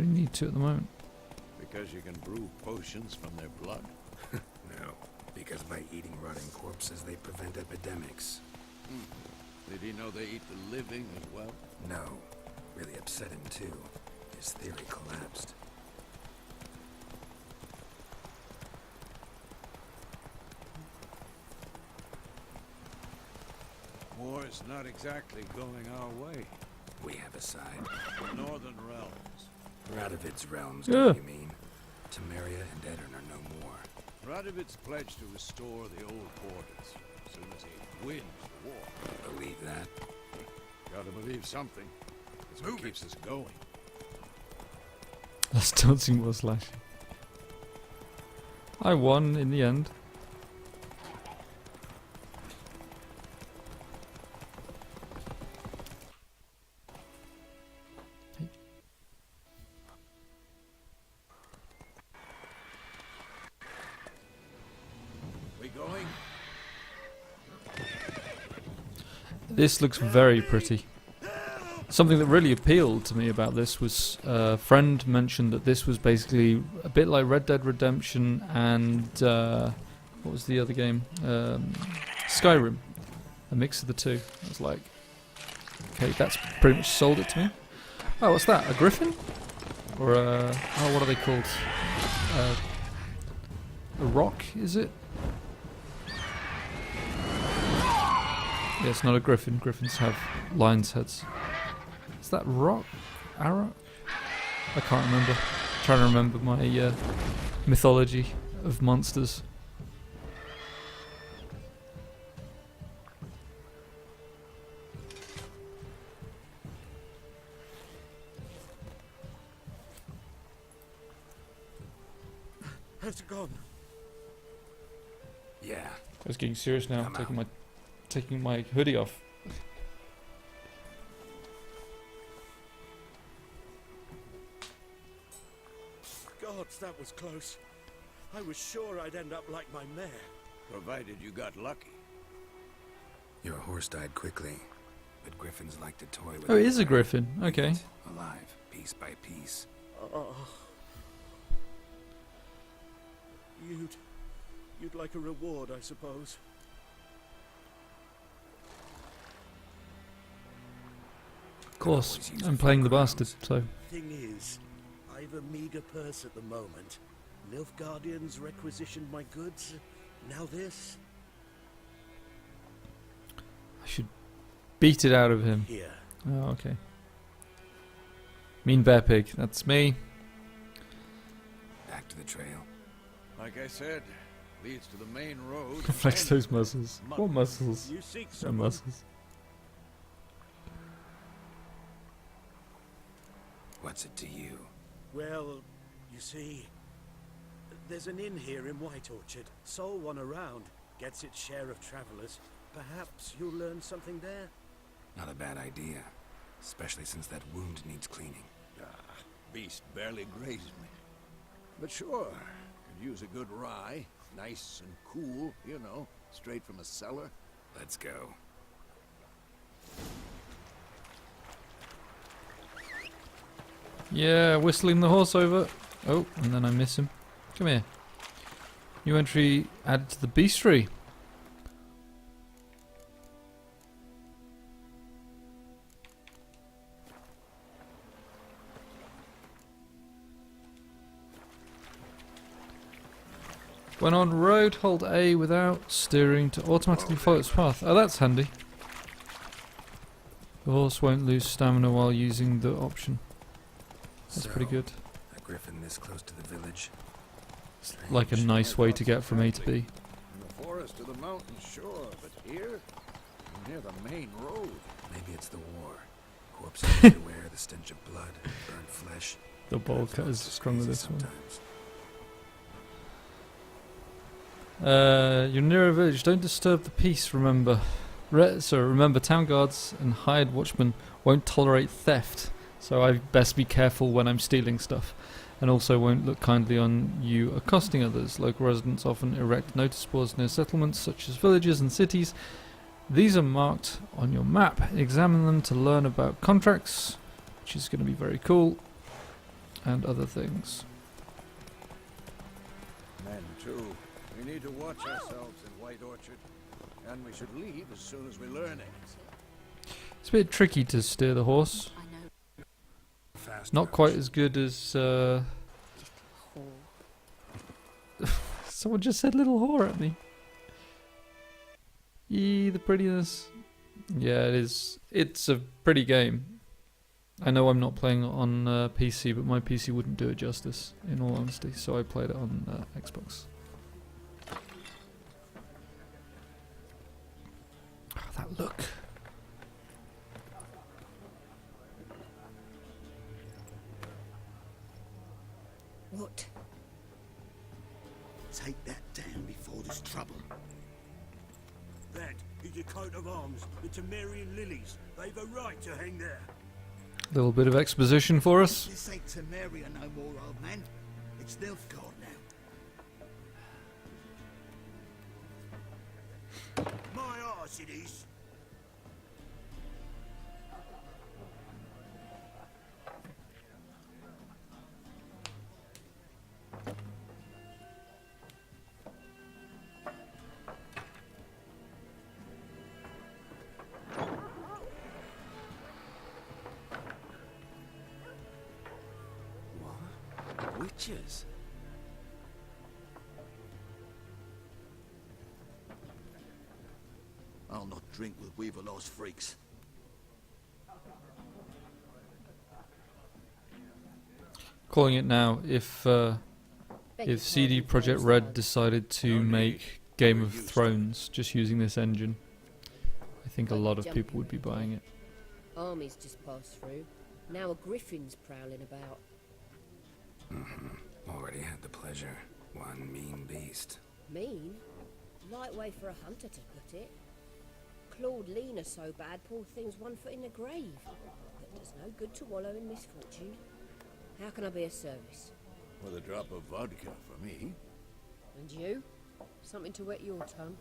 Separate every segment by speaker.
Speaker 1: really need to at the moment.
Speaker 2: Because you can brew potions from their blood?
Speaker 3: No, because by eating rotting corpses, they prevent epidemics.
Speaker 2: Did he know they eat the living as well?
Speaker 3: No, really upset him too. His theory collapsed.
Speaker 2: War's not exactly going our way.
Speaker 3: We have a side.
Speaker 2: Northern realms.
Speaker 3: Radovid's realms,
Speaker 1: Yeah.
Speaker 3: don't you mean? Temeria and Edirn are no more.
Speaker 2: Radovid's pledged to restore the old borders as soon as he wins the war.
Speaker 3: Believe that?
Speaker 2: Gotta believe something. It's what keeps us going.
Speaker 1: That's dancing more slashy. I won in the end.
Speaker 2: We going?
Speaker 1: This looks very pretty. Something that really appealed to me about this was a friend mentioned that this was basically a bit like Red Dead Redemption and what was the other game? Skyrim. A mix of the two. I was like, okay, that's pretty much sold it to me. Oh, what's that? A griffin? Or a... oh, what are they called? A rock, is it? Yeah, it's not a griffin. Griffins have lion's heads. Is that rock? Arrow? I can't remember. I'm trying to remember my mythology of monsters.
Speaker 2: Has it gone?
Speaker 3: Yeah.
Speaker 1: I was getting serious now.
Speaker 3: I'm
Speaker 1: Taking my hoodie off.
Speaker 4: Gods, that was close. I was sure I'd end up like my mare.
Speaker 2: Provided you got lucky.
Speaker 3: Your horse died quickly, but griffins like to toy with
Speaker 1: Oh, it is a griffin. Okay.
Speaker 3: alive, piece by piece.
Speaker 4: Oh. You'd like a reward, I suppose.
Speaker 1: Of course. I'm playing the bastard, so...
Speaker 4: Thing is, I've a meager purse at the moment. Nilfgaardians requisitioned my goods. Now this?
Speaker 1: I should beat it out of him.
Speaker 4: Here.
Speaker 1: Oh, okay. Mean bear pig. That's me.
Speaker 3: Back to the trail.
Speaker 2: Like I said, leads to the main road.
Speaker 1: Flex those muscles. What muscles?
Speaker 4: You seek
Speaker 1: No
Speaker 4: someone?
Speaker 1: muscles.
Speaker 3: What's it to you?
Speaker 4: Well, you see, there's an inn here in White Orchard. Sole one around. Gets its share of travelers. Perhaps you'll learn something there?
Speaker 3: Not a bad idea. Especially since that wound needs cleaning.
Speaker 2: Beast barely grazed me. But sure, could use a good rye. Nice and cool, you know, straight from a cellar.
Speaker 3: Let's go.
Speaker 1: Yeah, whistling the horse over. Oh, and then I miss him. Come here. New entry added to the bestiary. When on road, hold A without steering to automatically follow its path. Oh, that's handy. The horse won't lose stamina while using the option. That's pretty good.
Speaker 3: A griffin this close to the village. Strange.
Speaker 1: Like a nice way to get from A to B.
Speaker 2: In the forest to the mountains, sure, but here, near the main road.
Speaker 3: Maybe it's the war. Corpses everywhere, the stench of blood, burnt flesh.
Speaker 1: The bowl cut is strong with this one.
Speaker 3: Sometimes.
Speaker 1: You're near a village. Don't disturb the peace, remember. Remember, town guards and hired watchmen won't tolerate theft. So I best be careful when I'm stealing stuff. And also won't look kindly on you accosting others. Local residents often erect notice boards near settlements such as villages and cities. These are marked on your map. Examine them to learn about contracts, which is going to be very cool. and other things.
Speaker 2: Men, too. We need to watch ourselves in White Orchard. And we should leave as soon as we learn it.
Speaker 1: It's a bit tricky to steer the horse.
Speaker 5: I know.
Speaker 3: Fast
Speaker 1: Not
Speaker 3: roach.
Speaker 1: quite as good as...
Speaker 5: Whore.
Speaker 1: Someone just said little whore at me. Yee, the prettiness. Yeah, it is. It's a pretty game. I know I'm not playing on PC, but my PC wouldn't do it justice, in all honesty, so I played it on Xbox. Oh, that look.
Speaker 6: What? Take that down before there's trouble.
Speaker 4: That is your coat of arms, the Temerian lilies. They've a right to hang there.
Speaker 1: Little bit of exposition for us.
Speaker 6: This ain't Temeria no more, old man. It's Nilfgaard now.
Speaker 4: My arse it is.
Speaker 2: Witches?
Speaker 6: I'll not drink with Weaverlaw's freaks.
Speaker 1: Calling it now, if CD Projekt Red decided to make Game of Thrones just using this engine, I think a lot of people would be buying it.
Speaker 5: Armies just passed through. Now a griffin's prowling about.
Speaker 3: Already had the pleasure. One mean beast.
Speaker 5: Mean? Light way for a hunter to put it. Clawed Lena so bad, poor thing's 1 foot in the grave. But does no good to wallow in misfortune. How can I be of service?
Speaker 2: With a drop of vodka for me.
Speaker 5: And you? Something to wet your tongue?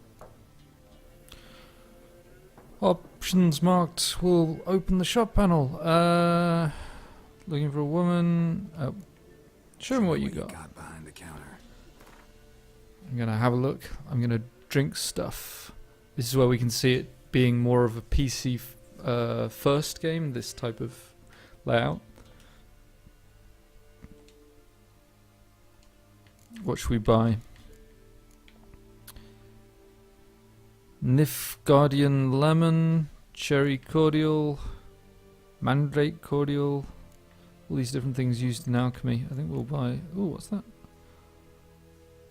Speaker 1: Options marked will open the shop panel. Looking for a woman. Oh. Show me what you got.
Speaker 3: Behind the counter.
Speaker 1: I'm gonna have a look. I'm gonna drink stuff. This is where we can see it being more of a PC first game, this type of layout. What should we buy? Nilfgaardian Lemon, Cherry Cordial, Mandrake Cordial. All these different things used in alchemy. I think we'll buy... Ooh, what's that?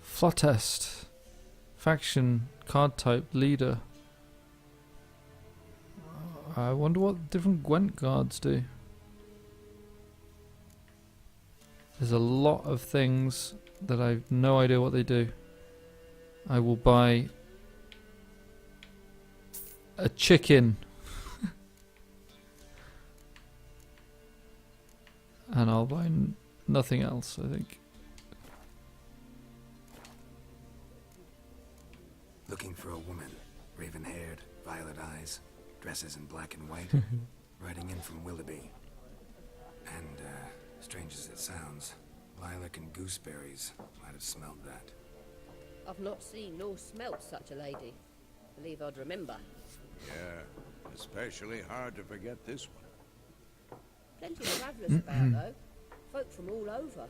Speaker 1: Flottest. Faction, card type, leader. I wonder what different Gwent guards do. There's a lot of things that I've no idea what they do. I will buy a chicken. And I'll buy nothing else, I think.
Speaker 3: Looking for a woman. Raven-haired, violet eyes, dresses in black and white. Riding in from Willoughby. And, strange as it sounds, lilac and gooseberries might have smelled that.
Speaker 5: I've not seen nor smelt such a lady. Believe I'd remember.
Speaker 2: Yeah, especially hard to forget this one.
Speaker 5: Plenty of travellers about, though. Folk from all over.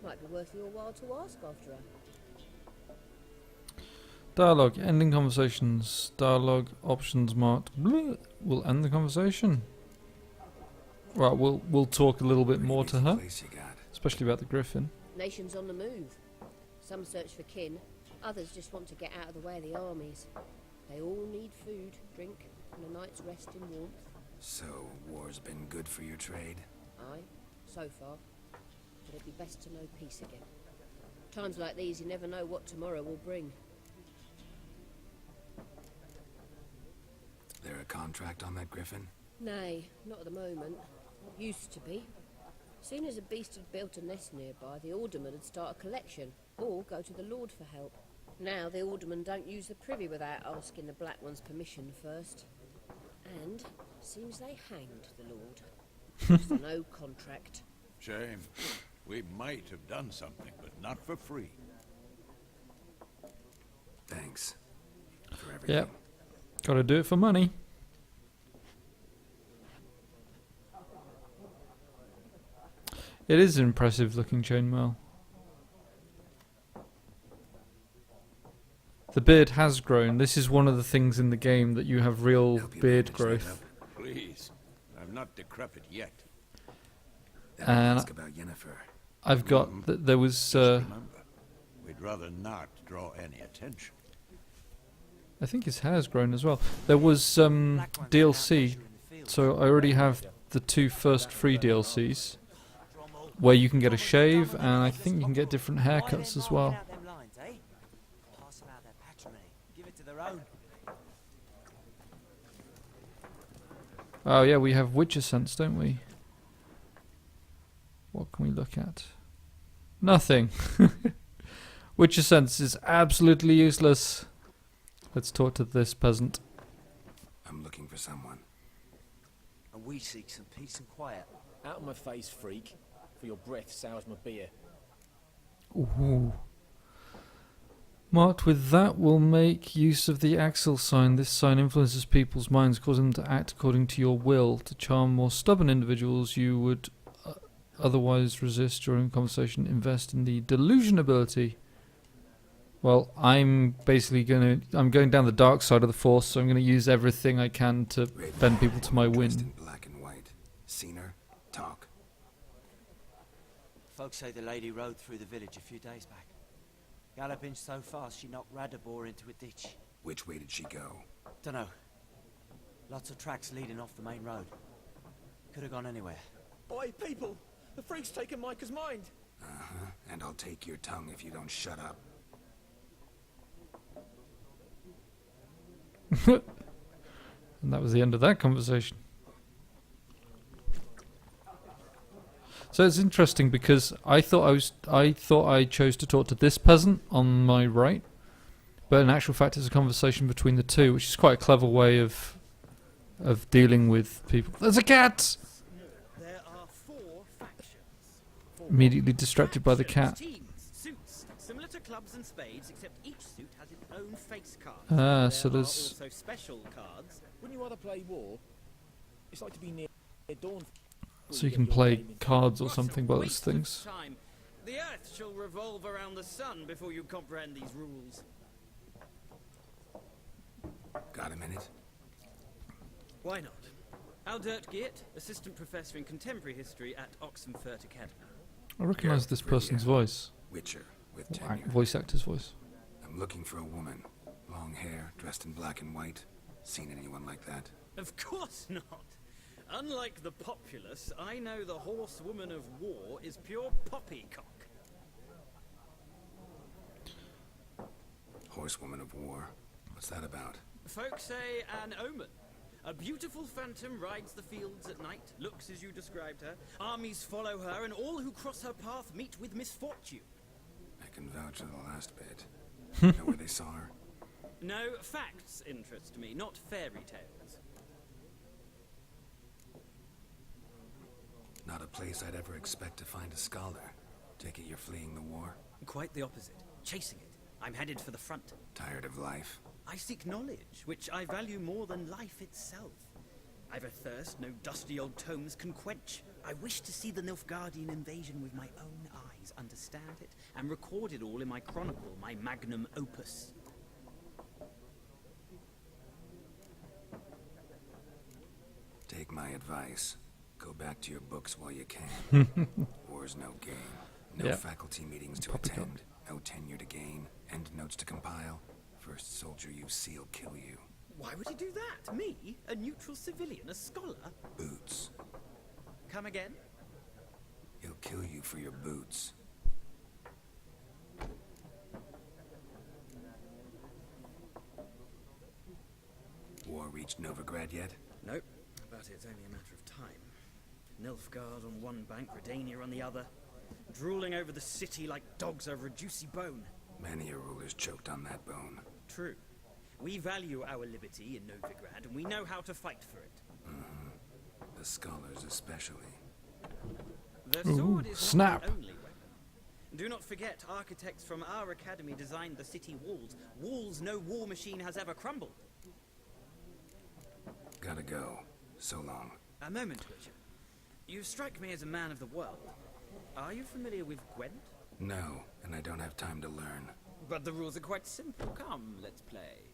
Speaker 5: Might be worth your while to ask after her.
Speaker 1: Dialogue, ending conversations. Dialogue, options marked. Bleh. We'll end the conversation. Right, we'll talk a little bit more to her,
Speaker 3: Place you got.
Speaker 1: especially about the griffin.
Speaker 5: Nations on the move. Some search for kin. Others just want to get out of the way of the armies. They all need food, drink, and a night's rest in warmth.
Speaker 3: So, war's been good for your trade?
Speaker 5: Aye, so far. But it'd be best to know peace again. Times like these, you never know what tomorrow will bring.
Speaker 3: There a contract on that griffin?
Speaker 5: Nay, not at the moment. Used to be. Soon as a beast had built a nest nearby, the alderman would start a collection, or go to the lord for help. Now the aldermen don't use the privy without asking the Black One's permission first. And seems they hanged the lord. So no contract.
Speaker 2: Shame. We might have done something, but not for free.
Speaker 3: Thanks for everything.
Speaker 1: Yep. Gotta do it for money. It is an impressive looking chainmail. The beard has grown. This is one of the things in the game that you have real
Speaker 3: Help you
Speaker 1: beard
Speaker 3: manage that
Speaker 1: growth.
Speaker 3: up?
Speaker 2: Please. I'm not decrepit yet.
Speaker 3: Then
Speaker 1: And
Speaker 3: ask about Yennefer.
Speaker 1: I've got... there was...
Speaker 2: Just remember, we'd rather not draw any attention.
Speaker 1: I think his hair's grown as well. There was DLC, so I already have the 2 first free DLCs, where you can get a shave, and I think you can get different haircuts as well. Oh yeah, we have Witcher Sense, don't we? What can we look at? Nothing. Witcher Sense is absolutely useless. Let's talk to this peasant.
Speaker 3: I'm looking for someone.
Speaker 7: And we seek some peace and quiet.
Speaker 8: Out of my face, freak. For your breath sours my beer.
Speaker 1: Ooh. Marked with that will make use of the Axel sign. This sign influences people's minds, causing them to act according to your will. To charm more stubborn individuals you would otherwise resist during a conversation, invest in the delusion ability. Well, I'm basically I'm going down the dark side of the Force, so I'm gonna use everything I can to bend people to my
Speaker 3: Dressed
Speaker 1: whim.
Speaker 3: in black and white. Seen her? Talk.
Speaker 7: Folks say the lady rode through the village a few days back. Galloping so fast she knocked Radabor into a ditch.
Speaker 3: Which way did she go?
Speaker 7: Dunno. Lots of tracks leading off the main road. Could have gone anywhere.
Speaker 8: Oi, people! The freak's taken Micah's mind!
Speaker 3: Uh-huh. And I'll take your tongue if you don't shut up.
Speaker 1: And that was the end of that conversation. So it's interesting because I thought I chose to talk to this peasant on my right, but in actual fact it's a conversation between the two, which is quite a clever way of dealing with people. There's a cat!
Speaker 4: There are 4 factions.
Speaker 1: Immediately distracted by the cat.
Speaker 9: Teams, suits, similar to clubs and spades, except each suit has its own face card.
Speaker 1: Ah, so
Speaker 9: there are
Speaker 1: there's...
Speaker 9: also special cards.
Speaker 8: Wouldn't you rather play war? It's like to be near dawn.
Speaker 1: So you can play cards or something by those things.
Speaker 9: Time. The earth shall revolve around the sun before you comprehend these rules.
Speaker 3: Got a minute?
Speaker 9: Why not? Aldert Geert, assistant professor in contemporary history at Oxenfurt Academy.
Speaker 1: I recognise this person's voice.
Speaker 3: Witcher with
Speaker 1: Or
Speaker 3: tenure.
Speaker 1: voice actor's voice.
Speaker 3: I'm looking for a woman. Long hair, dressed in black and white. Seen anyone like that?
Speaker 9: Of course not. Unlike the populace, I know the horsewoman of war is pure poppycock.
Speaker 3: Horsewoman of war. What's that about?
Speaker 9: Folks say an omen. A beautiful phantom rides the fields at night, looks as you described her. Armies follow her, and all who cross her path meet with misfortune.
Speaker 3: I can vouch for the last bit. Know where they saw her?
Speaker 9: No, facts interest me, not fairy tales.
Speaker 3: Not a place I'd ever expect to find a scholar. Take it you're fleeing the war?
Speaker 9: Quite the opposite. Chasing it. I'm headed for the front.
Speaker 3: Tired of life?
Speaker 9: I seek knowledge, which I value more than life itself. I've a thirst no dusty old tomes can quench. I wish to see the Nilfgaardian invasion with my own eyes, understand it, and record it all in my chronicle, my magnum opus.
Speaker 3: Take my advice. Go back to your books while you can. War's no game. No
Speaker 1: Yep.
Speaker 3: faculty meetings to
Speaker 1: Poppycock.
Speaker 3: attend. No tenure to gain. End notes to compile. First soldier you see'll kill you.
Speaker 9: Why would he do that? Me? A neutral civilian? A scholar?
Speaker 3: Boots.
Speaker 9: Come again?
Speaker 3: He'll kill you for your boots. War reached Novigrad yet?
Speaker 9: Nope, but it's only a matter of time. Nilfgaard on one bank, Redania on the other, drooling over the city like dogs over a juicy bone.
Speaker 3: Many a ruler's choked on that bone.
Speaker 9: True. We value our liberty in Novigrad, and we know how to fight for it.
Speaker 3: The scholars especially.
Speaker 9: The
Speaker 1: Ooh,
Speaker 9: sword is
Speaker 1: snap.
Speaker 9: not the only weapon. Do not forget, architects from our academy designed the city walls. Walls no war machine has ever crumbled.
Speaker 3: Gotta go. So long.
Speaker 9: A moment, Witcher. You strike me as a man of the world. Are you familiar with Gwent?
Speaker 3: No, and I don't have time to learn.
Speaker 9: But the rules are quite simple. Come, let's play.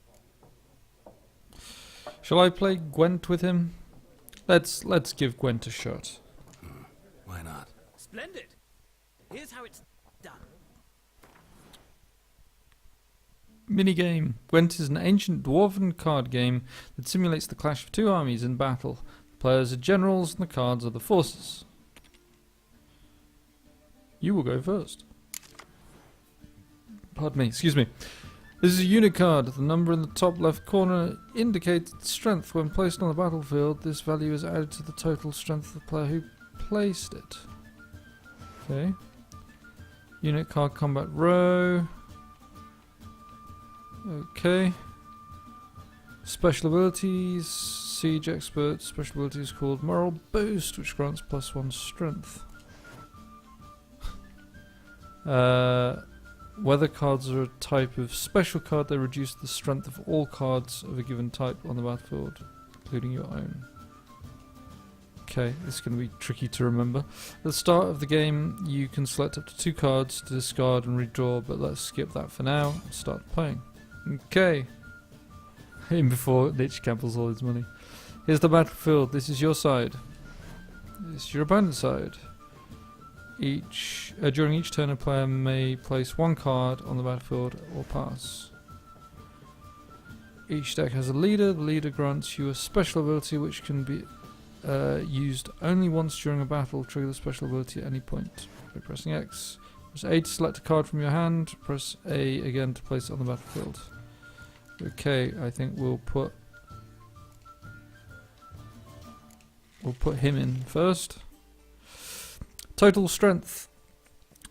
Speaker 1: Shall I play Gwent with him? Let's give Gwent a shot.
Speaker 3: Why not?
Speaker 9: Splendid. Here's how it's done.
Speaker 1: Minigame. Gwent is an ancient dwarven card game that simulates the clash of two armies in battle. The players are generals and the cards are the forces. You will go first. Pardon me, excuse me. This is a unit card. The number in the top left corner indicates its strength. When placed on the battlefield, this value is added to the total strength of the player who placed it. Okay. Unit card combat row. Okay. Special abilities. Siege expert. Special ability is called Moral Boost, which grants +1 strength. Weather cards are a type of special card. They reduce the strength of all cards of a given type on the battlefield, including your own. Okay, this is going to be tricky to remember. At the start of the game, you can select up to 2 cards to discard and redraw, but let's skip that for now and start playing. Okay. In before Lich cancels all his money. Here's the battlefield. This is your side. This is your opponent's side. During each turn, a player may place 1 card on the battlefield or pass. Each deck has a leader. The leader grants you a special ability which can be used only once during a battle. Trigger the special ability at any point by pressing X. Press A to select a card from your hand. Press A again to place it on the battlefield. Okay, I think we'll put him in first. Total strength.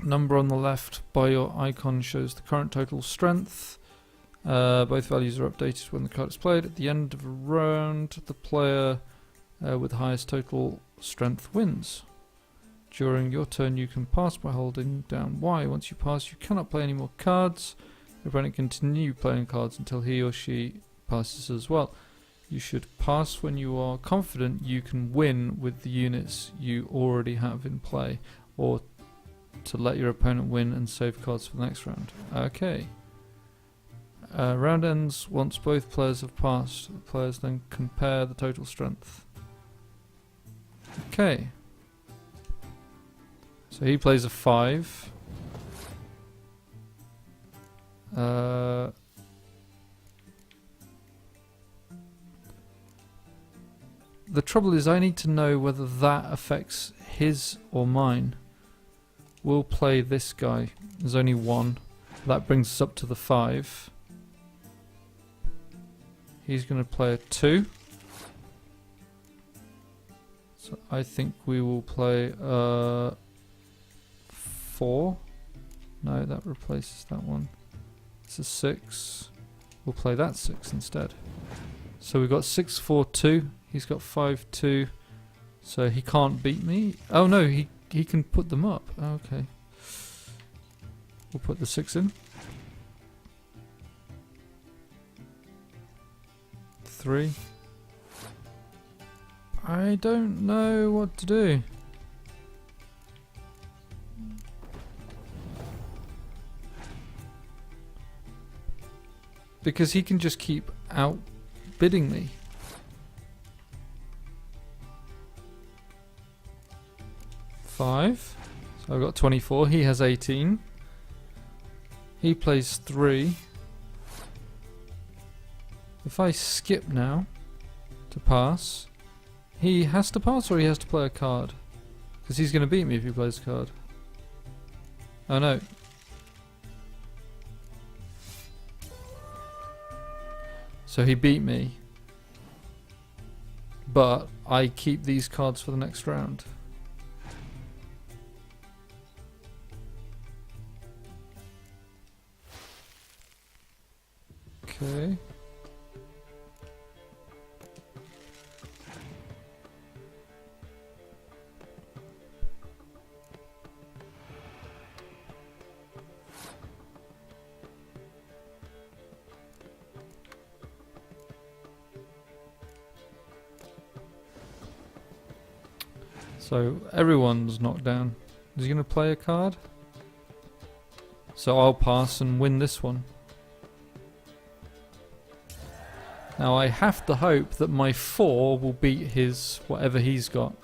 Speaker 1: Number on the left by your icon shows the current total strength. Both values are updated when the card is played. At the end of a round, the player with the highest total strength wins. During your turn, you can pass by holding down Y. Once you pass, you cannot play any more cards. Your opponent can continue playing cards until he or she passes as well. You should pass when you are confident you can win with the units you already have in play, or to let your opponent win and save cards for the next round. Okay. Round ends once both players have passed. The players then compare the total strength. Okay. So he plays a 5. The trouble is I need to know whether that affects his or mine. We'll play this guy. There's only 1. That brings us up to the 5. He's going to play a 2. So I think we will play 4. No, that replaces that one. It's a 6. We'll play that 6 instead. So we've got 6, 4, 2. He's got 5, 2. So he can't beat me. Oh no, he can put them up. Okay. We'll put the 6 in. 3. I don't know what to do. Because he can just keep outbidding me. Five. So I've got 24. He has 18. He plays 3. If I skip now to pass, he has to pass or he has to play a card? Because he's going to beat me if he plays a card. Oh no. So he beat me. But I keep these cards for the next round. Okay. So everyone's knocked down. Is he going to play a card? So I'll pass and win this one. Now I have to hope that my 4 will beat his whatever he's got.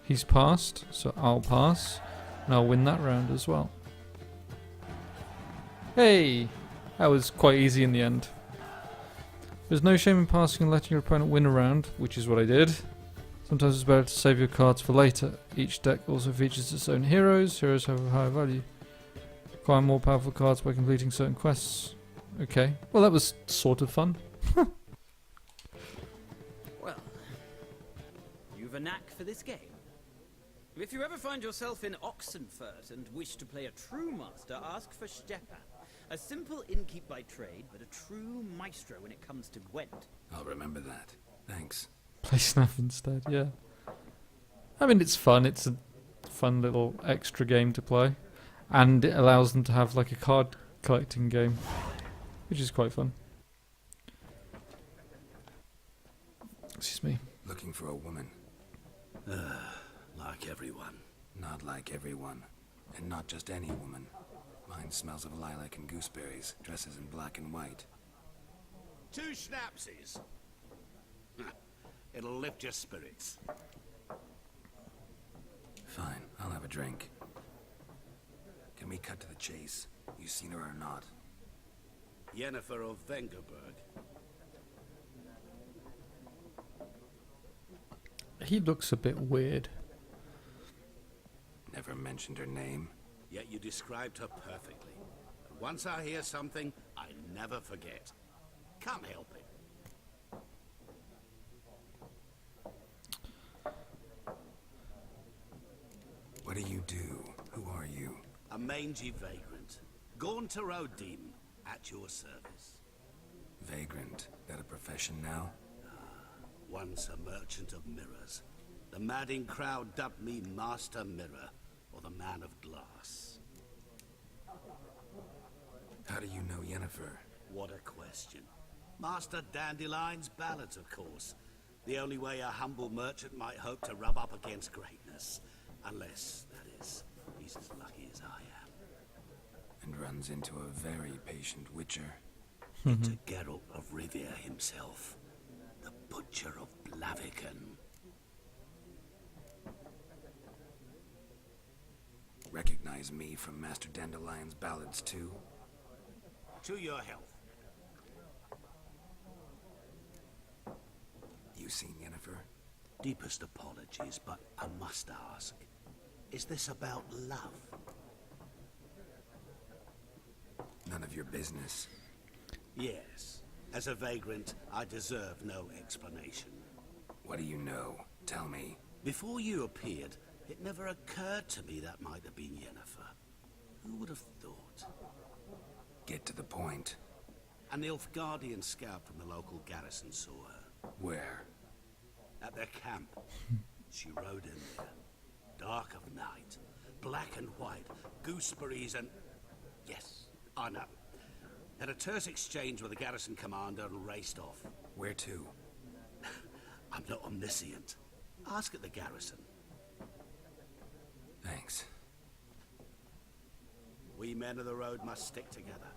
Speaker 1: He's passed, so I'll pass, and I'll win that round as well. Hey! That was quite easy in the end. There's no shame in passing and letting your opponent win a round, which is what I did. Sometimes it's better to save your cards for later. Each deck also features its own heroes. Heroes have a higher value. Acquire more powerful cards by completing certain quests. Okay, well that was sort of fun.
Speaker 9: Well, you've a knack for this game. If you ever find yourself in Oxenfurt and wish to play a true master, ask for Stepan. A simple innkeep by trade, but a true maestro when it comes to Gwent.
Speaker 3: I'll remember that. Thanks.
Speaker 1: Play Snap instead, yeah. I mean, it's fun. It's a fun little extra game to play. And it allows them to have like a card collecting game, which is quite fun. Excuse me.
Speaker 3: Looking for a woman.
Speaker 4: Like everyone.
Speaker 3: Not like everyone. And not just any woman. Mine smells of lilac and gooseberries, dresses in black and white.
Speaker 2: 2 schnapsies. It'll lift your spirits.
Speaker 3: Fine, I'll have a drink. Can we cut to the chase? You seen her or not?
Speaker 2: Yennefer of Vengerberg.
Speaker 1: He looks a bit weird.
Speaker 3: Never mentioned her name.
Speaker 2: Yet you described her perfectly. And once I hear something, I never forget. Can't help it.
Speaker 3: What do you do? Who are you?
Speaker 2: A mangy vagrant. Gone to Rodim, at your service.
Speaker 3: Vagrant. That a profession now?
Speaker 2: Once a merchant of mirrors. The madding crowd dubbed me Master Mirror, or the Man of Glass.
Speaker 3: How do you know Yennefer?
Speaker 2: What a question. Master Dandelion's ballads, of course. The only way a humble merchant might hope to rub up against greatness. Unless, that is, he's as lucky as I am.
Speaker 3: And runs into a very patient witcher.
Speaker 2: Into Geralt of Rivia himself. The Butcher of Blaviken.
Speaker 3: Recognize me from Master Dandelion's ballads too?
Speaker 2: To your health.
Speaker 3: You seen Yennefer?
Speaker 2: Deepest apologies, but I must ask. Is this about love?
Speaker 3: None of your business.
Speaker 2: Yes. As a vagrant, I deserve no explanation.
Speaker 3: What do you know? Tell me.
Speaker 2: Before you appeared, it never occurred to me that might have been Yennefer. Who would have thought?
Speaker 3: Get to the point.
Speaker 2: A Nilfgaardian scout from the local garrison saw her.
Speaker 3: Where?
Speaker 2: At their camp. She rode in there. Dark of night. Black and white. Gooseberries and... Yes, I know. Had a terse exchange with the garrison commander and raced off.
Speaker 3: Where to?
Speaker 2: I'm not omniscient. Ask at the garrison.
Speaker 3: Thanks.
Speaker 2: We men of the road must stick together.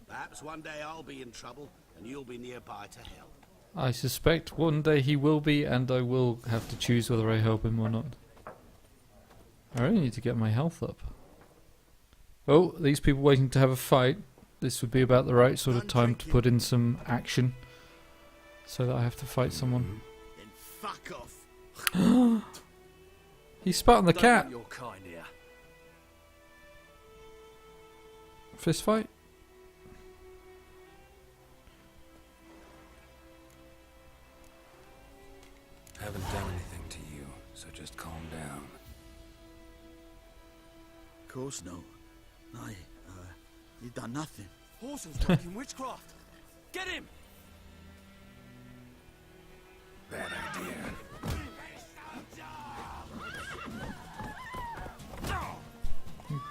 Speaker 2: Perhaps one day I'll be in trouble, and you'll be nearby to help.
Speaker 1: I suspect one day he will be, and I will have to choose whether I help him or not. I really need to get my health up. Oh, these people waiting to have a fight. This would be about the right sort of time to put in some action. So that I have to fight someone.
Speaker 4: Then fuck off.
Speaker 1: He spat on the cat.
Speaker 4: Your kind here.
Speaker 1: Fist fight?
Speaker 3: Haven't done anything to you, so just calm down.
Speaker 4: Of course no. You've done nothing.
Speaker 6: Horses working witchcraft. Get him!
Speaker 3: Bad idea.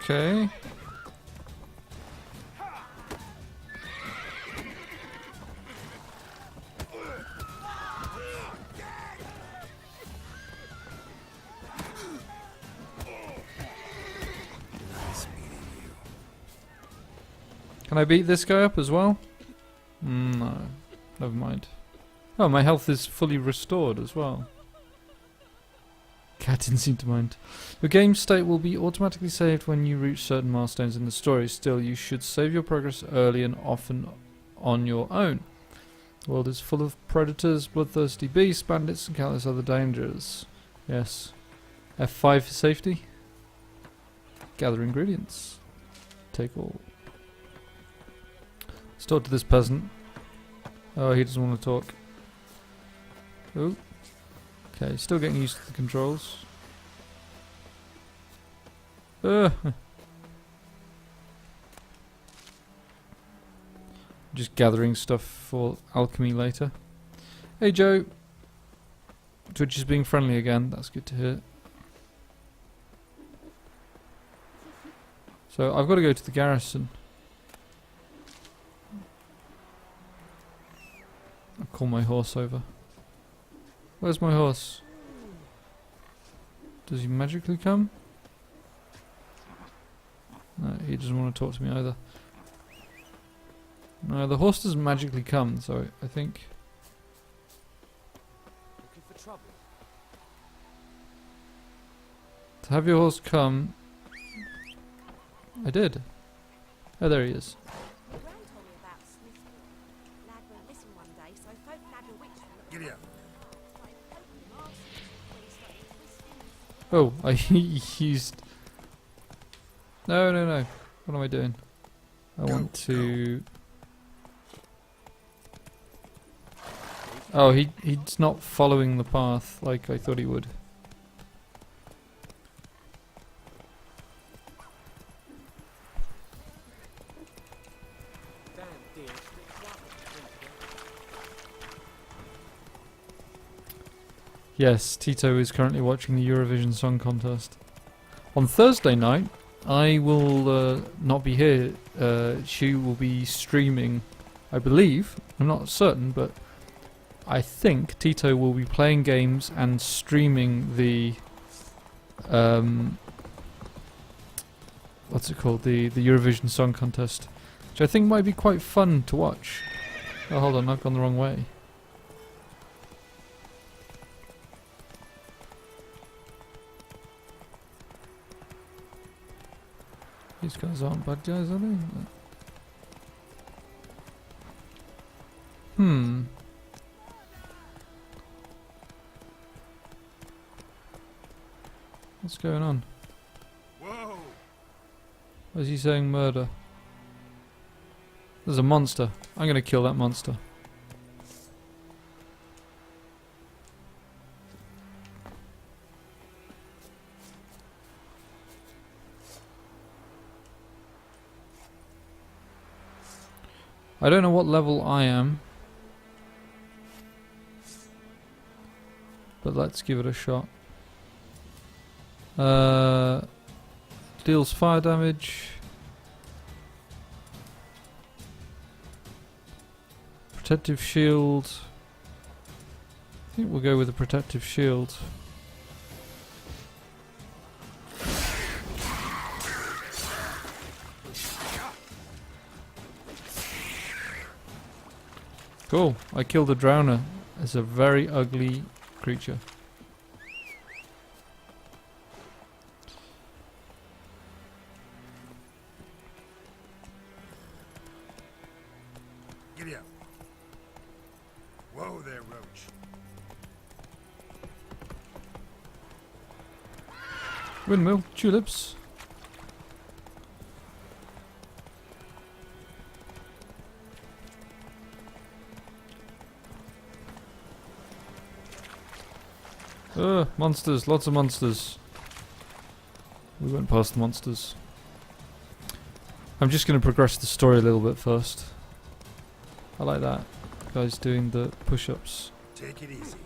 Speaker 1: Okay.
Speaker 3: Nice meeting you.
Speaker 1: Can I beat this guy up as well? No. Never mind. Oh, my health is fully restored as well. Cat didn't seem to mind. Your game state will be automatically saved when you reach certain milestones in the story. Still, you should save your progress early and often on your own. The world is full of predators, bloodthirsty beasts, bandits, and countless other dangers. Yes. F5 for safety. Gather ingredients. Take all. Let's talk to this peasant. Oh, he doesn't want to talk. Oh. Okay, still getting used to the controls. Just gathering stuff for alchemy later. Hey Joe. Twitch is being friendly again, that's good to hear. So I've got to go to the garrison. I'll call my horse over. Where's my horse? Does he magically come? No, he doesn't want to talk to me either. No, the horse doesn't magically come, so I think...
Speaker 7: Looking for trouble?
Speaker 1: To have your horse come... I did. Oh, there he is.
Speaker 3: Giddy up.
Speaker 1: Oh, I used... No. What am I doing? I want to... Oh, he's not following the path like I thought he would. Yes, Tito is currently watching the Eurovision Song Contest. On Thursday night, I will not be here. She will be streaming, I believe. I'm not certain, but I think Tito will be playing games and streaming the... what's it called? The Eurovision Song Contest. Which I think might be quite fun to watch. Oh, hold on, I've gone the wrong way. These guys aren't bad guys, are they? What's going on?
Speaker 3: Whoa!
Speaker 1: Why is he saying murder? There's a monster. I'm gonna kill that monster. I don't know what level I am, but let's give it a shot. Deals fire damage. Protective shield. I think we'll go with a protective shield. Cool, I killed a drowner. It's a very ugly creature.
Speaker 3: Giddy up. Whoa there, Roach.
Speaker 1: Windmill, tulips. Monsters, lots of monsters. We went past the monsters. I'm just going to progress the story a little bit first. I like that. Guys doing the push-ups.
Speaker 3: Take it easy.